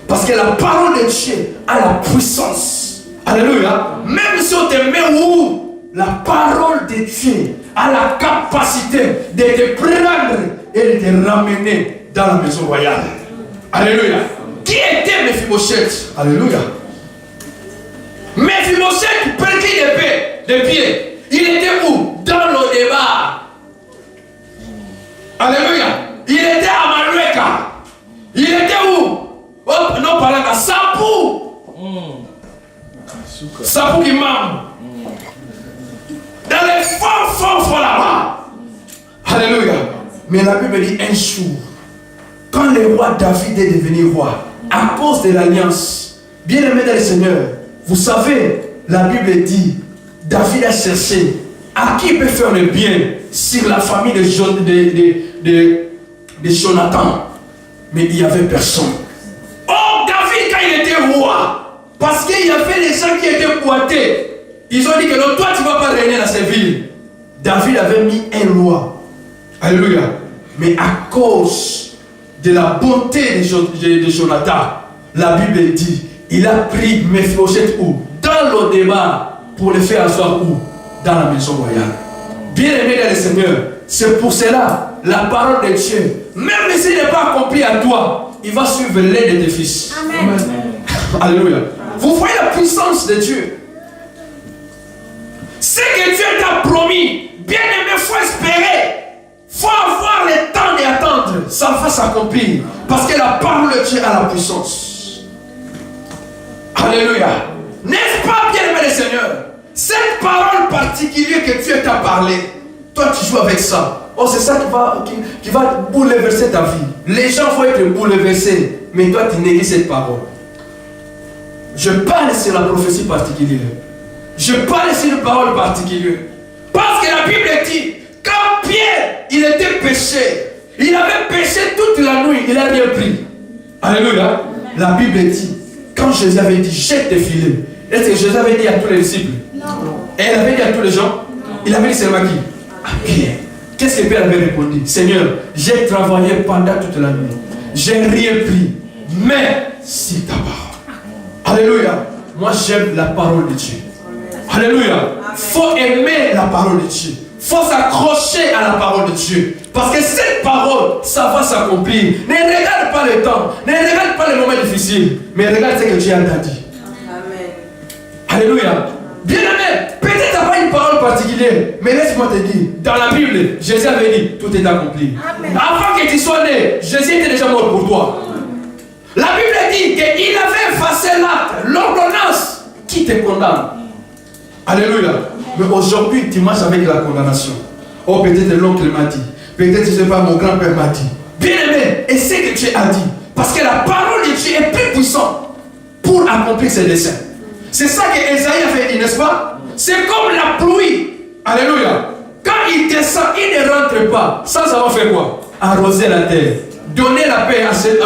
Parce que la parole de Dieu a la puissance. Alléluia. Même si on te met où, la parole de Dieu a la capacité de te prendre et de te ramener dans la maison royale. Alléluia. Qui était Mephibosheth? Alléluia. Mephibosheth, petit de pied. Il était où? Dans le débat. Alléluia. Il était à Manueka. Il était où? Oh, non, par là, Sapou. Sapou qui m'a. Dans les fonds là-bas. Alléluia. Mais la Bible dit un jour, quand le roi David est devenu roi, à cause de l'alliance, bien aimé dans le Seigneur, vous savez, la Bible dit, David a cherché à qui peut faire le bien sur la famille de Jonathan. Mais il n'y avait personne. Oh, David, quand il était roi, parce qu'il y avait les gens qui étaient boités, ils ont dit que non, toi tu ne vas pas régner dans ces villes. David avait mis un roi. Alléluia. Mais à cause de la bonté de Jonathan, la Bible dit, il a pris Mephibosheth où? Dans le débat pour le faire asseoir où? Dans la maison royale. Bien aimé dans le Seigneur, c'est pour cela, la parole de Dieu, même s'il n'est pas accompli à toi, il va suivre l'aide de tes fils. Amen. Alléluia. Vous voyez la puissance de Dieu. Ce que Dieu t'a promis, bien aimé, il faut espérer. Il faut avoir le temps d'attendre. Ça va s'accomplir. Parce que la parole de Dieu a la puissance. Alléluia. N'est-ce pas, bien aimé le Seigneur? Cette parole particulière que Dieu t'a parlé, toi tu joues avec ça. Oh, c'est ça qui va bouleverser ta vie. Les gens vont être bouleversés, mais toi tu négliges cette parole. Je parle sur la prophétie particulière. Je parle sur une parole particulière. Parce que la Bible dit, quand Pierre, il était péché, il avait péché toute la nuit, il n'a rien pris. Alléluia. La Bible dit, quand Jésus avait dit, jette tes filets, est-ce que Jésus avait dit à tous les disciples? Non. Et il avait dit à tous les gens? Non. Il avait dit seulement qui? À Pierre. Qu'est-ce que Pierre avait répondu? Seigneur, j'ai travaillé pendant toute la nuit. J'ai rien pris. Mais c'est ta parole. Alléluia. Moi j'aime la parole de Dieu. Alléluia. Il faut aimer la parole de Dieu. Il faut s'accrocher à la parole de Dieu. Parce que cette parole, ça va s'accomplir. Ne regarde pas le temps. Ne regarde pas les moments difficiles. Mais regarde ce que Dieu a dit. Amen. Alléluia. Bien aimé, peut-être tu n'as pas une parole particulière. Mais laisse-moi te dire, dans la Bible, Jésus avait dit, tout est accompli. Amen. Avant que tu sois né, Jésus était déjà mort pour toi. La Bible dit qu'il avait effacé l'acte, l'ordonnance qui te condamne. Alléluia. Mais aujourd'hui, tu marches avec la condamnation. Oh, peut-être l'oncle m'a dit. Peut-être, je ne sais pas, mon grand-père m'a dit. Bien aimé, et c'est que Dieu a dit. Parce que la parole de Dieu est plus puissante pour accomplir ses desseins. C'est ça que Esaïe avait dit, n'est-ce pas? C'est comme la pluie. Alléluia. Quand il descend, il ne rentre pas. Ça va faire quoi? Arroser la terre. Donner la paix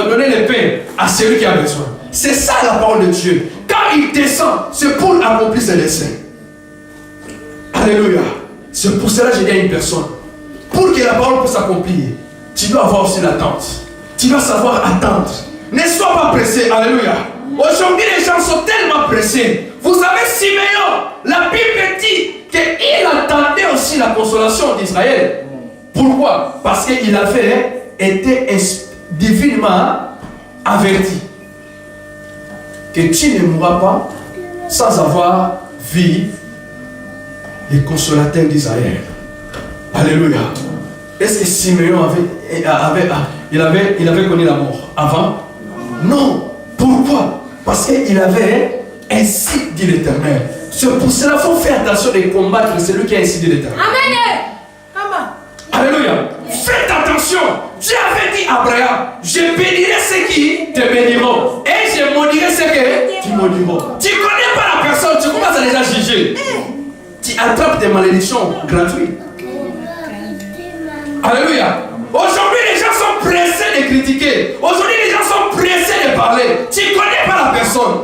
donner le pain à celui qui a besoin. C'est ça la parole de Dieu. Quand il descend, c'est pour accomplir ses desseins. Alléluia. C'est pour cela que j'ai dit à une personne, pour que la parole puisse s'accomplir, tu dois avoir aussi l'attente. Tu dois savoir attendre. Ne sois pas pressé. Alléluia. Aujourd'hui, les gens sont tellement pressés. Vous savez, Siméon, la Bible dit qu'il attendait aussi la consolation d'Israël. Pourquoi? Parce qu'il avait été divinement averti que tu ne mourras pas sans avoir vu les consolateurs d'Israël. Alléluia. Est-ce que Siméon avait connu la mort avant? Non. Pourquoi? Parce qu'il avait ainsi dit l'Éternel. C'est pour cela qu'il faut faire attention de combattre celui qui a ainsi dit l'Éternel. Amen. Alléluia. Faites attention. Dieu avait dit à Abraham, je bénirai ceux qui te béniront et je maudirai ceux qui te maudiront. Tu ne connais pas la personne, tu commences à déjà juger. Tu attrapes des malédictions gratuites. Alléluia. Aujourd'hui, les gens sont pressés de critiquer. Aujourd'hui, les gens sont pressés de parler. Tu ne connais pas la personne.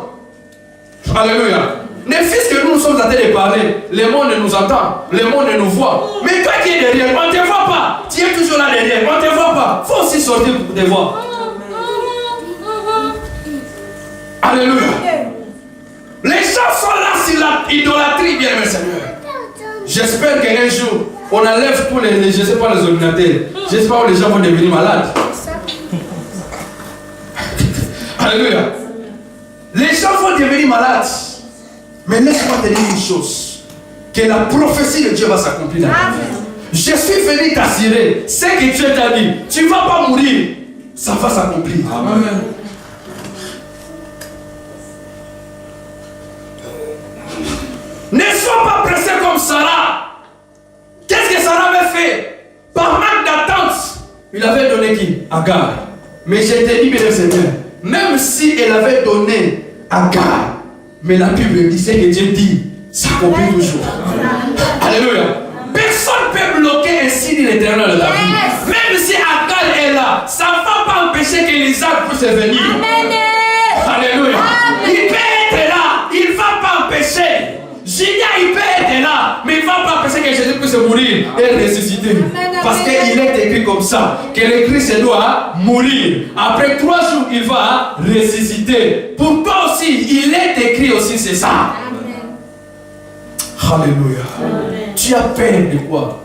Alléluia. Ne fût-ce que nous sommes en train de parler, le monde nous entend, le monde nous voit. Mais toi qui es derrière, on ne te voit pas. Tu es toujours là derrière, on ne te voit pas. Il faut aussi sortir pour te voir. Alléluia. Les gens sont là sur l'idolâtrie, bien aimé Seigneur. J'espère qu'un jour, on enlève tous les je ne sais pas, les ordinateurs. J'espère que les gens vont devenir malades. Alléluia. Les gens vont devenir malades. Mais laisse-moi te dire une chose. Que la prophétie de Dieu va s'accomplir. Je suis venu t'assurer. Ce que Dieu t'a dit. Tu ne vas pas mourir. Ça va s'accomplir. Amen. Ne sois pas pressé comme Sarah. Qu'est-ce que Sarah avait fait? Par manque d'attente, il avait donné qui? Agar. Mais je t'ai dit, bien Seigneur, même si elle avait donné Agar, mais la Bible disait que Dieu dit, ça s'accomplit toujours. Alléluia. Personne ne peut bloquer ainsi dit l'Éternel de la vie. Même si Agar est là, ça ne va pas empêcher que Isaac puisse venir. Amen. Alléluia. Il peut être là, il ne va pas empêcher. Julia, il peut être là, mais il ne va pas empêcher que Jésus puisse mourir et ressusciter. Parce qu'il est écrit comme ça, que le Christ doit mourir. Après 3 jours, il va ressusciter. Pour toi aussi, il est écrit aussi, c'est ça. Amen. Alléluia. Amen. Tu as peur de quoi?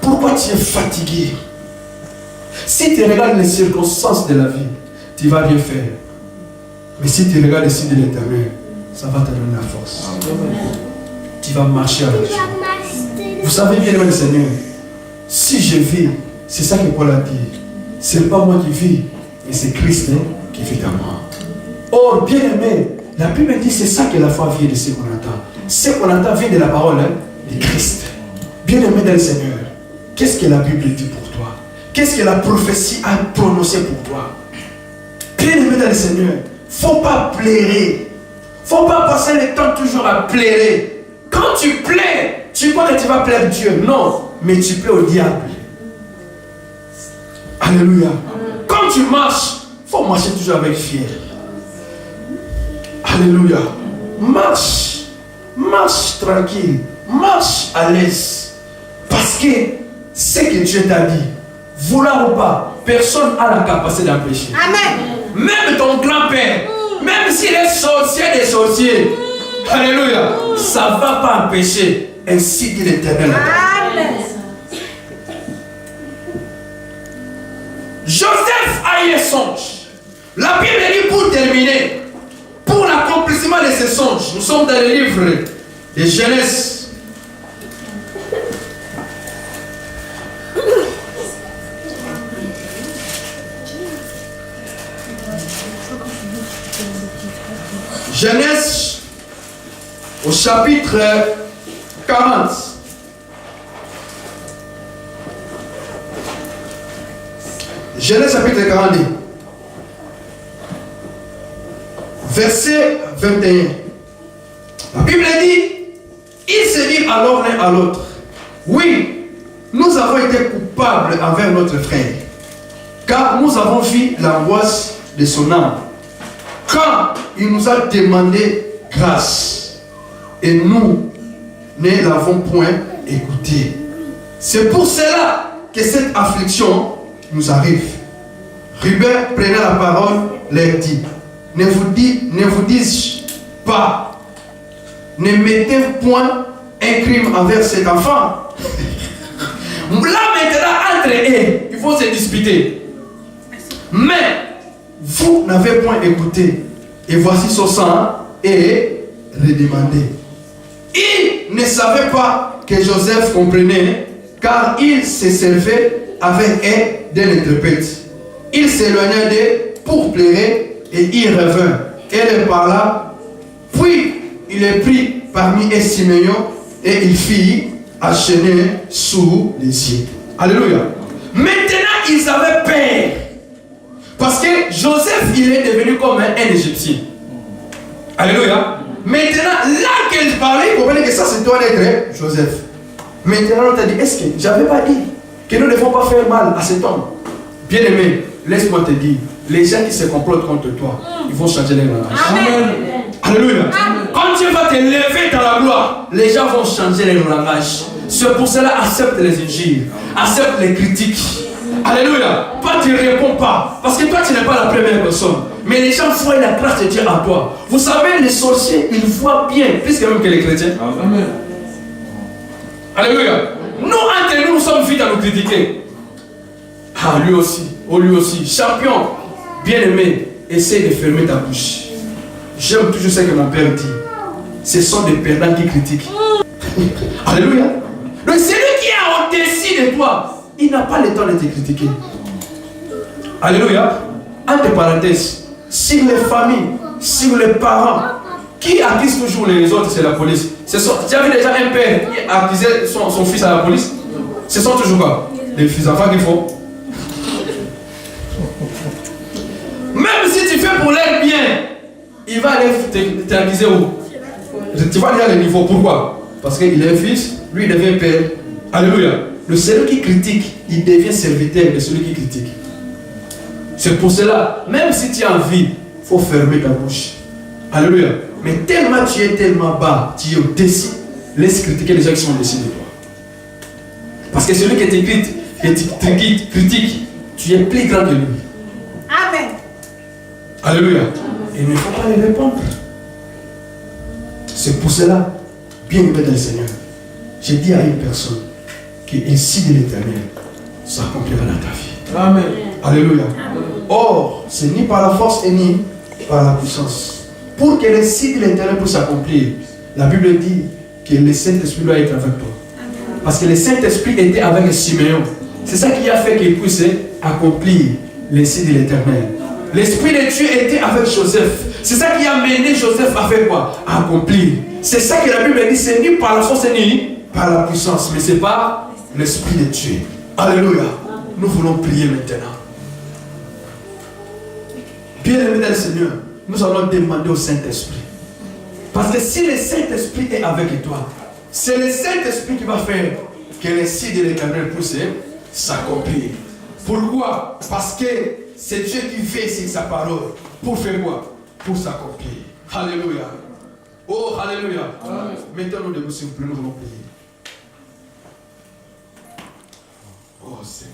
Pourquoi tu es fatigué? Si tu regardes les circonstances de la vie, tu vas bien faire. Mais si tu regardes les signes de l'Éternel, ça va te donner la force. Amen. Tu vas marcher avec Dieu. Vous savez bien, le Seigneur, si je vis, c'est ça que Paul a dit. Ce n'est pas moi qui vis, mais c'est Christ qui vit en moi. Or, bien aimé, la Bible dit c'est ça que la foi vient de ce qu'on entend. Ce qu'on entend vient de la parole de Christ. Bien aimé dans le Seigneur, qu'est-ce que la Bible dit pour toi? Qu'est-ce que la prophétie a prononcé pour toi? Bien aimé dans le Seigneur, il ne faut pas plairer. Il ne faut pas passer le temps toujours à plairer. Quand tu plais, tu crois que tu vas plaire Dieu. Non, mais tu plais au diable. Alléluia. Quand tu marches, il faut marcher toujours avec fier. Alléluia. Marche. Marche tranquille. Marche à l'aise. Parce que ce que Dieu t'a dit, vouloir ou pas, personne n'a la capacité d'empêcher. Amen. Même ton grand-père, même s'il est sorcier des sorciers, alléluia, ça ne va pas empêcher. Ainsi dit l'Éternel. Amen. Joseph a eu un songe. La Bible dit pour terminer, pour l'accomplissement de ce songe, nous sommes dans le livre de Genèse. Genèse au chapitre 40. Genèse chapitre 40. Verset 21. La Bible dit, ils se dirent alors l'un à l'autre, oui, nous avons été coupables envers notre frère, car nous avons vu l'angoisse de son âme. Quand il nous a demandé grâce, et nous ne l'avons point écouté. C'est pour cela que cette affliction nous arrive. Ruben prenant la parole, leur dit, ne vous dis-je pas, ne mettez point un crime envers cet enfant. Là maintenant, entre eux, il faut se disputer. Mais vous n'avez point écouté, et voici son sang est redemandé. Il ne savait pas que Joseph comprenait, car il se servait avec un d'un interprète. Il s'éloigna d'eux pour pleurer, et il revint. Et leur parla. Puis il est pris parmi eux Simeon, et il fit enchaîner sous les yeux. Alléluia. Maintenant, ils avaient peur. Parce que Joseph, il est devenu comme un Égyptien. Alléluia. Maintenant, là qu'il parlait, vous comprenez que ça, c'est toi d'être Joseph. Maintenant, on t'a dit, est-ce que j'avais pas dit que nous ne devons pas faire mal à cet homme? Bien aimé, laisse-moi te dire, les gens qui se complotent contre toi, ils vont changer leur langage. Amen. Alléluia. Amen. Quand Dieu va te lever dans la gloire, les gens vont changer leur langage. C'est pour cela, accepte les injures, accepte les critiques. Alléluia. Pas tu ne réponds pas. Parce que toi, tu n'es pas la première personne. Mais les gens voient la grâce de Dieu à toi. Vous savez, les sorciers, ils voient bien, plus même que les chrétiens. Amen. Alléluia. Nous, entre nous, nous sommes vite à nous critiquer. Ah, lui aussi. Oh, lui aussi. Champion, bien-aimé, essaye de fermer ta bouche. J'aime toujours ce que mon père dit. Ce sont des perdants qui critiquent. Alléluia. Donc celui qui est au-dessus de toi, il n'a pas le temps de te critiquer. Alléluia. Entre parenthèses, sur les familles, sur les parents, qui accuse toujours les autres, c'est la police. Tu as vu déjà un père qui accusait son fils à la police? Ce sont toujours quoi? Les enfants qu'il faut. Même si tu fais pour leur bien, il va aller t'accuser où? Tu vois déjà le niveau. Pourquoi? Parce qu'il est un fils, lui il devient père. Alléluia. Le celui qui critique, il devient serviteur de celui qui critique. C'est pour cela, même si tu as envie, il faut fermer ta bouche. Alléluia. Mais tellement tu es tellement bas, tu es au-dessus, laisse critiquer les gens qui sont au-dessus de toi. Parce que celui qui te critique, tu es plus grand que lui. Amen. Alléluia. Et il ne faut pas les répondre. C'est pour cela, bien aimé dans le Seigneur, j'ai dit à une personne que ainsi de l'Éternel s'accomplira dans ta vie. Amen. Alléluia. Or, c'est ni par la force et ni par la puissance. Pour que les signes de l'Éternel puissent s'accomplir, la Bible dit que le Saint-Esprit doit être avec toi. Parce que le Saint-Esprit était avec Siméon. C'est ça qui a fait qu'il puisse accomplir les signes de l'Éternel. L'Esprit de Dieu était avec Joseph. C'est ça qui a mené Joseph à faire quoi? À accomplir. C'est ça que la Bible dit, c'est ni par la force ni par la puissance, mais c'est par l'Esprit de Dieu. Alléluia. Nous voulons prier maintenant. Bien-aimé dans le Seigneur, nous allons demander au Saint-Esprit. Parce que si le Saint-Esprit est avec toi, c'est le Saint-Esprit qui va faire que les signes de l'Éternel puissent s'accomplir. Pourquoi? Parce que c'est Dieu qui fait sur sa parole. Pour faire quoi? Pour s'accomplir. Alléluia. Oh, alléluia. Mettons-nous debout, s'il vous plaît, nous allons prier. Oh, Seigneur.